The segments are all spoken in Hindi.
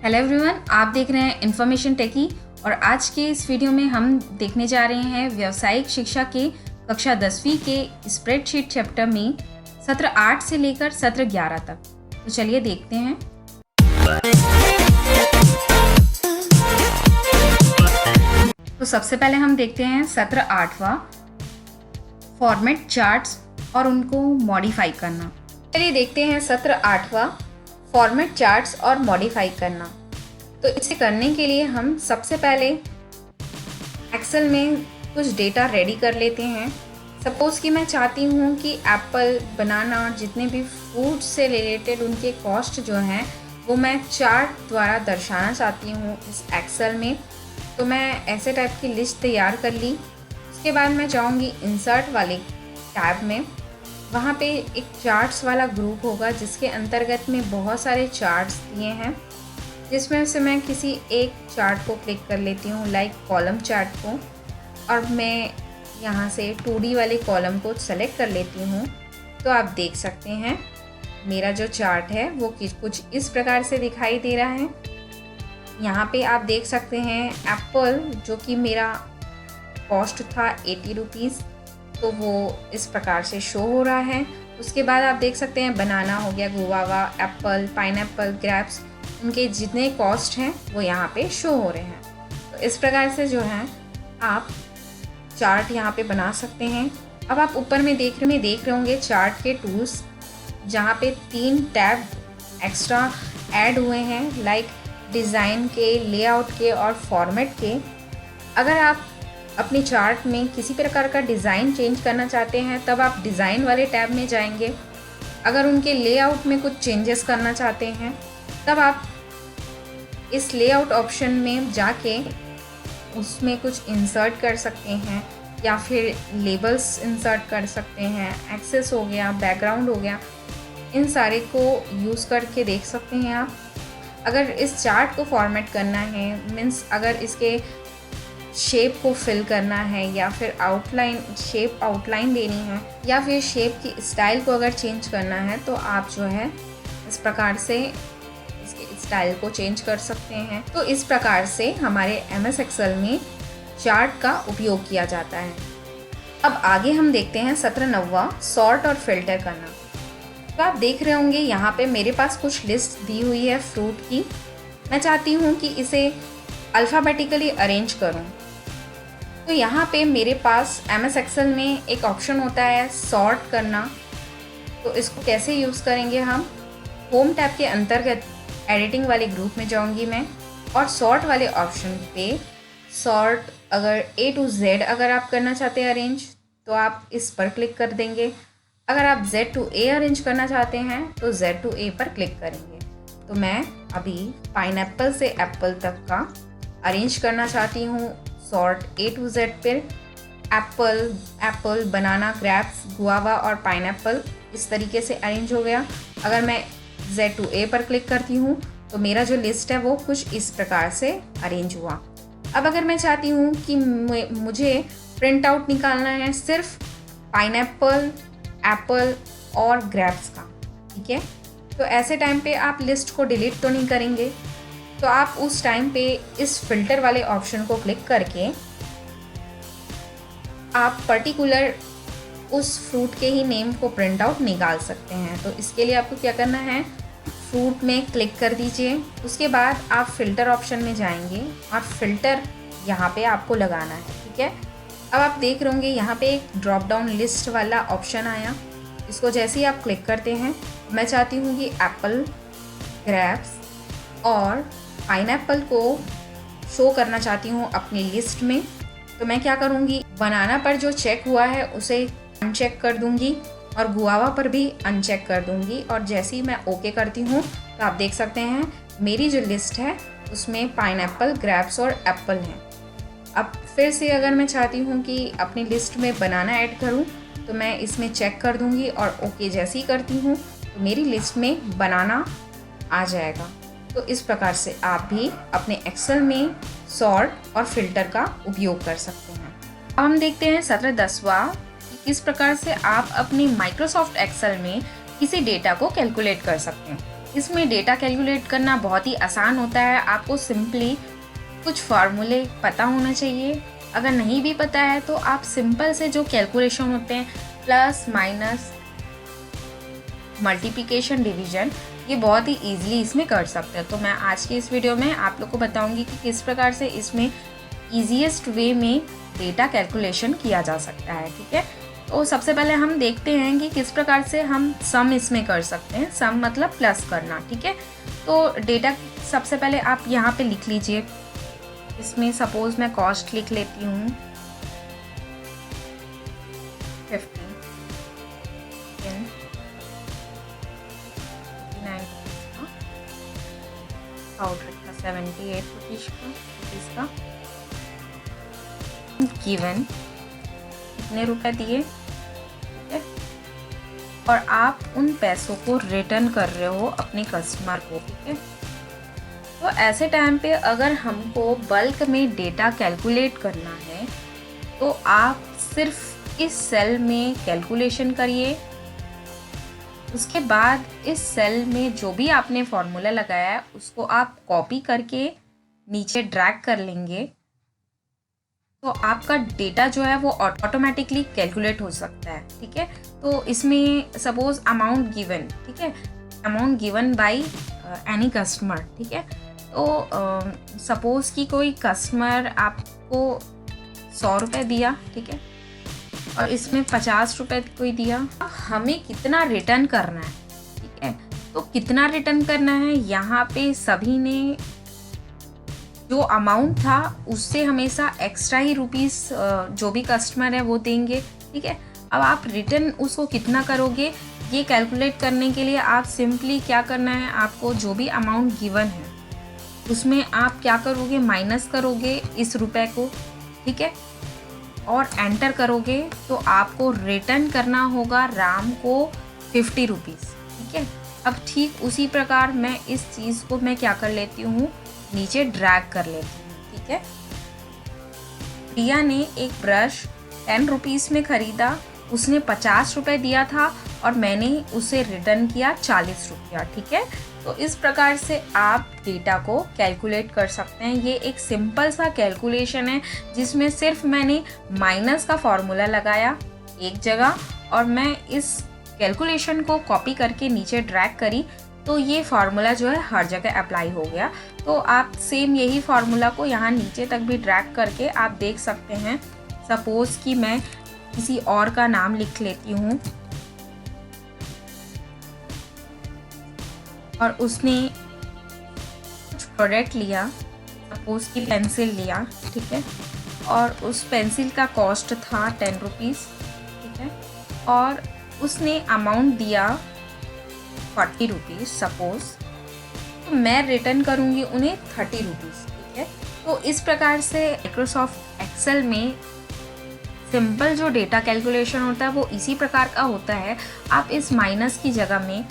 हेलो एवरीवन, आप देख रहे हैं इन्फॉर्मेशन टेकी और आज के इस वीडियो में हम देखने जा रहे हैं व्यावसायिक शिक्षा के कक्षा 10वीं के स्प्रेडशीट चैप्टर में सत्र 8 से लेकर सत्र 11 तक। तो चलिए देखते हैं। तो सबसे पहले हम देखते हैं सत्र 8वां, फॉर्मेट चार्ट्स और उनको मॉडिफाई करना। चलिए देखते हैं सत्र 8वां, फॉर्मेट चार्ट्स और मॉडिफाई करना। तो इसे करने के लिए हम सबसे पहले एक्सेल में कुछ डेटा रेडी कर लेते हैं। सपोज़ कि मैं चाहती हूँ कि एप्पल, बनाना, जितने भी फ्रूट से रिलेटेड उनके कॉस्ट जो हैं वो मैं चार्ट द्वारा दर्शाना चाहती हूँ इस एक्सेल में। तो मैं ऐसे टाइप की लिस्ट तैयार कर ली। उसके बाद मैं जाऊँगी इंसर्ट वाले टैब में। वहाँ पे एक चार्ट्स वाला ग्रुप होगा जिसके अंतर्गत में बहुत सारे चार्ट्स दिए हैं, जिसमें से मैं किसी एक चार्ट को क्लिक कर लेती हूँ, लाइक कॉलम चार्ट को, और मैं यहाँ से 2D वाले कॉलम को सेलेक्ट कर लेती हूँ। तो आप देख सकते हैं मेरा जो चार्ट है वो कुछ इस प्रकार से दिखाई दे रहा है। यहाँ पे आप देख सकते हैं एप्पल, जो कि मेरा कॉस्ट था 80 रुपीज़, तो वो इस प्रकार से शो हो रहा है। उसके बाद आप देख सकते हैं बनाना हो गया, गुआवा, एप्पल, पाइनएप्पल, ग्रेप्स, उनके जितने कॉस्ट हैं वो यहाँ पे शो हो रहे हैं। तो इस प्रकार से जो है आप चार्ट यहाँ पे बना सकते हैं। अब आप ऊपर में देख रहे होंगे चार्ट के टूल्स, जहाँ पे 3 टैब एक्स्ट्रा ऐड हुए हैं, लाइक डिज़ाइन के, लेआउट के और फॉर्मेट के। अगर आप अपने चार्ट में किसी प्रकार का डिज़ाइन चेंज करना चाहते हैं तब आप डिज़ाइन वाले टैब में जाएंगे। अगर उनके लेआउट में कुछ चेंजेस करना चाहते हैं तब आप इस लेआउट ऑप्शन में जाके उसमें कुछ इंसर्ट कर सकते हैं, या फिर लेबल्स इंसर्ट कर सकते हैं, एक्सेस हो गया, बैकग्राउंड हो गया, इन सारे को यूज़ करके देख सकते हैं आप। अगर इस चार्ट को फॉर्मेट करना है, मीन्स अगर इसके शेप को फिल करना है, या फिर शेप आउटलाइन देनी है, या फिर शेप की स्टाइल को अगर चेंज करना है, तो आप जो है इस प्रकार से इसके स्टाइल को चेंज कर सकते हैं। तो इस प्रकार से हमारे MS एक्सेल में चार्ट का उपयोग किया जाता है। अब आगे हम देखते हैं सत्र 9वां, सॉर्ट और फिल्टर करना। तो आप देख रहे होंगे यहाँ पे मेरे पास कुछ लिस्ट दी हुई है फ्रूट की। मैं चाहती हूँ कि इसे अल्फ़ाबेटिकली अरेंज करूँ। तो यहाँ पे मेरे पास MS एक्सेल में एक ऑप्शन होता है सॉर्ट करना। तो इसको कैसे यूज़ करेंगे हम, होम टैब के अंतर्गत एडिटिंग वाले ग्रुप में जाऊँगी मैं, और सॉर्ट वाले ऑप्शन पे सॉर्ट, अगर A to Z अगर आप करना चाहते हैं अरेंज तो आप इस पर क्लिक कर देंगे। अगर आप Z to A अरेंज करना चाहते हैं तो Z to A पर क्लिक करेंगे। तो मैं अभी पाइनएप्पल से एप्पल तक का अरेंज करना चाहती हूँ। सॉर्ट A to Z पर एप्पल, बनाना, ग्रेप्स, गुआवा और पाइनएप्पल इस तरीके से अरेंज हो गया। अगर मैं Z to A पर क्लिक करती हूँ तो मेरा जो लिस्ट है वो कुछ इस प्रकार से अरेंज हुआ। अब अगर मैं चाहती हूँ कि मुझे प्रिंट आउट निकालना है सिर्फ पाइनएप्पल, एप्पल और ग्रेप्स का, ठीक है, तो ऐसे टाइम पे आप लिस्ट को डिलीट तो नहीं करेंगे। तो आप उस टाइम पे इस फिल्टर वाले ऑप्शन को क्लिक करके आप पर्टिकुलर उस फ्रूट के ही नेम को प्रिंट आउट निकाल सकते हैं। तो इसके लिए आपको क्या करना है, फ्रूट में क्लिक कर दीजिए। उसके बाद आप फ़िल्टर ऑप्शन में जाएंगे और फ़िल्टर यहाँ पे आपको लगाना है, ठीक है। अब आप देख रहे होंगे यहाँ पे एक ड्रॉप डाउन लिस्ट वाला ऑप्शन आया। इसको जैसे ही आप क्लिक करते हैं, मैं चाहती हूँ कि एप्पल, ग्रेप्स और पाइनएप्पल को शो करना चाहती हूँ अपनी लिस्ट में। तो मैं क्या करूँगी, बनाना पर जो चेक हुआ है उसे अनचेक कर दूँगी और गुआवा पर भी अनचेक कर दूँगी, और जैसे ही मैं ओके करती हूँ तो आप देख सकते हैं मेरी जो लिस्ट है उसमें पाइनएप्पल, ग्रेप्स और एप्पल हैं। अब फिर से अगर मैं चाहती हूँ कि अपनी लिस्ट में बनाना ऐड करूँ तो मैं इसमें चेक कर दूँगी और ओके जैसे ही करती हूँ तो मेरी लिस्ट में बनाना आ जाएगा। तो इस प्रकार से आप भी अपने एक्सेल में सॉर्ट और फिल्टर का उपयोग कर सकते हैं। अब हम देखते हैं सत्र 10वां, किस प्रकार से आप अपनी माइक्रोसॉफ्ट एक्सेल में किसी डेटा को कैलकुलेट कर सकते हैं। इसमें डेटा कैलकुलेट करना बहुत ही आसान होता है। आपको सिंपली कुछ फार्मूले पता होना चाहिए। अगर नहीं भी पता है तो आप सिंपल से जो कैलकुलेशन होते हैं, प्लस माइनस, मल्टीप्लिकेशन, डिवीजन, ये बहुत ही ईजिली इसमें कर सकते हैं। तो मैं आज की इस वीडियो में आप लोग को बताऊंगी कि किस प्रकार से इसमें ईजीएस्ट वे में डेटा कैलकुलेशन किया जा सकता है। ठीक है, तो सबसे पहले हम देखते हैं कि किस प्रकार से हम सम इसमें कर सकते हैं। सम मतलब प्लस करना। ठीक है, तो डेटा सबसे पहले आप यहाँ पे लिख लीजिए। इसमें सपोज मैं कॉस्ट लिख लेती हूँ 50, पाउडर का 78 रुपीज़ का गिवन, कितने रुपए दिए। ठीक है, और आप उन पैसों को रिटर्न कर रहे हो अपने कस्टमर को। ठीक है, तो ऐसे टाइम पे अगर हमको बल्क में डेटा कैलकुलेट करना है तो आप सिर्फ इस सेल में कैलकुलेशन करिए। उसके बाद इस सेल में जो भी आपने फॉर्मूला लगाया है उसको आप कॉपी करके नीचे ड्रैग कर लेंगे, तो आपका डेटा जो है वो ऑटोमेटिकली कैलकुलेट हो सकता है। ठीक है, तो इसमें सपोज अमाउंट गिवन, ठीक है, amount given by any customer. ठीक है, तो सपोज कि कोई कस्टमर आपको 100 रुपये दिया। ठीक है, और इसमें 50 रुपये कोई दिया। हमें कितना रिटर्न करना है। ठीक है, तो कितना रिटर्न करना है, यहाँ पे सभी ने जो अमाउंट था उससे हमेशा एक्स्ट्रा ही रुपीस जो भी कस्टमर है वो देंगे। ठीक है, अब आप रिटर्न उसको कितना करोगे ये कैलकुलेट करने के लिए आप सिंपली क्या करना है, आपको जो भी अमाउंट गिवन है उसमें आप क्या करोगे, माइनस करोगे इस रुपए को। ठीक है, और एंटर करोगे तो आपको रिटर्न करना होगा राम को 50 रुपीज़। ठीक है, अब ठीक उसी प्रकार मैं इस चीज़ को मैं क्या कर लेती हूँ, नीचे ड्रैग कर लेती हूँ। ठीक है, प्रिया ने एक ब्रश 10 रुपीज़ में ख़रीदा, उसने 50 रुपये दिया था और मैंने उसे रिटर्न किया 40 रुपया। ठीक है, तो इस प्रकार से आप डेटा को कैलकुलेट कर सकते हैं। ये एक सिंपल सा कैलकुलेशन है जिसमें सिर्फ मैंने माइनस का फॉर्मूला लगाया एक जगह और मैं इस कैलकुलेशन को कॉपी करके नीचे ड्रैग करी, तो ये फार्मूला जो है हर जगह अप्लाई हो गया। तो आप सेम यही फार्मूला को यहाँ नीचे तक भी ड्रैग करके आप देख सकते हैं। सपोज कि मैं किसी और का नाम लिख लेती हूँ और उसने कुछ प्रोडक्ट लिया, सपोज कि पेंसिल लिया। ठीक है, और उस पेंसिल का कॉस्ट था 10 रुपीज़। ठीक है, और उसने अमाउंट दिया 40 रुपीज़ सपोज, तो मैं रिटर्न करूँगी उन्हें 30 रुपीज़। ठीक है, तो इस प्रकार से माइक्रोसॉफ्ट एक्सेल में सिंपल जो डेटा कैलकुलेशन होता है वो इसी प्रकार का होता है। आप इस माइनस की जगह में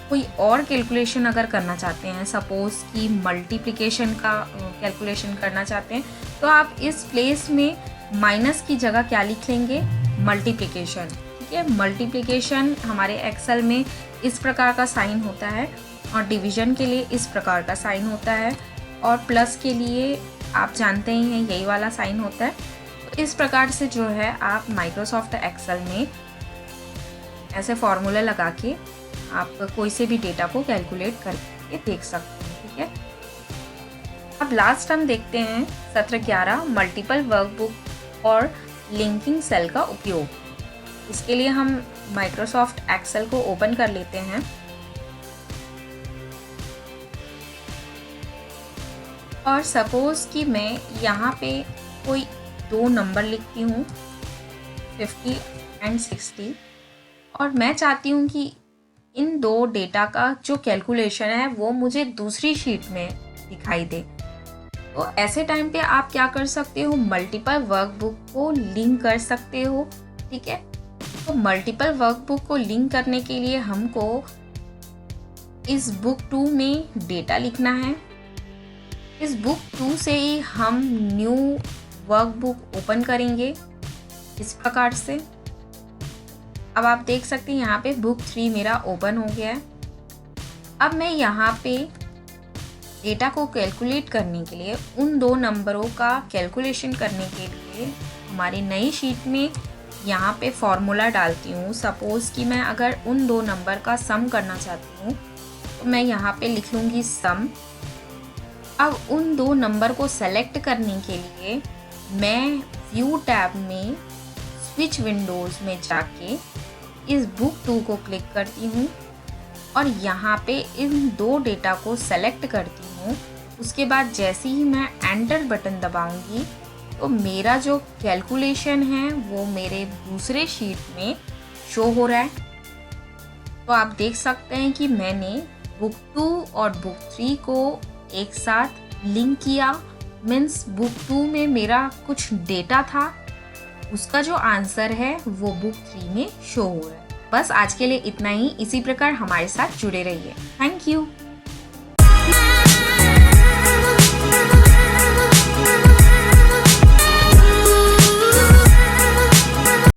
कोई और कैलकुलेशन अगर करना चाहते हैं, सपोज कि मल्टीप्लिकेशन का कैलकुलेशन करना चाहते हैं, तो आप इस प्लेस में माइनस की जगह क्या लिख लेंगे, मल्टीप्लिकेशन। ठीक है, मल्टीप्लिकेशन हमारे एक्सेल में इस प्रकार का साइन होता है और डिवीजन के लिए इस प्रकार का साइन होता है और प्लस के लिए आप जानते ही हैं यही वाला साइन होता है। तो इस प्रकार से जो है आप माइक्रोसॉफ्ट एक्सेल में ऐसे फॉर्मूले लगा के आप कोई से भी डेटा को कैलकुलेट करके देख सकते हैं। ठीक है, अब लास्ट हम देखते हैं सत्र 11 मल्टीपल वर्कबुक और लिंकिंग सेल का उपयोग। इसके लिए हम माइक्रोसॉफ्ट एक्सेल को ओपन कर लेते हैं और सपोज कि मैं यहाँ पे कोई 2 नंबर लिखती हूँ 50 और 60 और मैं चाहती हूँ कि इन 2 डेटा का जो कैलकुलेशन है वो मुझे दूसरी शीट में दिखाई दे। तो ऐसे टाइम पे आप क्या कर सकते हो, मल्टीपल वर्कबुक को लिंक कर सकते हो। ठीक है, तो मल्टीपल वर्कबुक को लिंक करने के लिए हमको इस बुक 2 में डेटा लिखना है। इस बुक 2 से ही हम न्यू वर्कबुक ओपन करेंगे इस प्रकार से। अब आप देख सकते हैं यहाँ पे बुक 3 मेरा ओपन हो गया है। अब मैं यहाँ पे डेटा को कैलकुलेट करने के लिए, उन दो नंबरों का कैलकुलेशन करने के लिए हमारी नई शीट में यहाँ पे फॉर्मूला डालती हूँ। सपोज़ कि मैं अगर उन दो नंबर का सम करना चाहती हूँ तो मैं यहाँ पे लिख लूँगी सम। अब उन दो नंबर को सेलेक्ट करने के लिए मैं व्यू टैब में स्विच विंडोज़ में जाके इस बुक 2 को क्लिक करती हूँ और यहाँ पे इन दो डेटा को सेलेक्ट करती हूँ। उसके बाद जैसे ही मैं एंटर बटन दबाऊंगी तो मेरा जो कैलकुलेशन है वो मेरे दूसरे शीट में शो हो रहा है। तो आप देख सकते हैं कि मैंने बुक 2 और बुक 3 को एक साथ लिंक किया। मीन्स बुक 2 में मेरा कुछ डेटा था, उसका जो आंसर है वो बुक 3 में शो हो रहा है। बस आज के लिए इतना ही। इसी प्रकार हमारे साथ जुड़े रहिए। Thank you.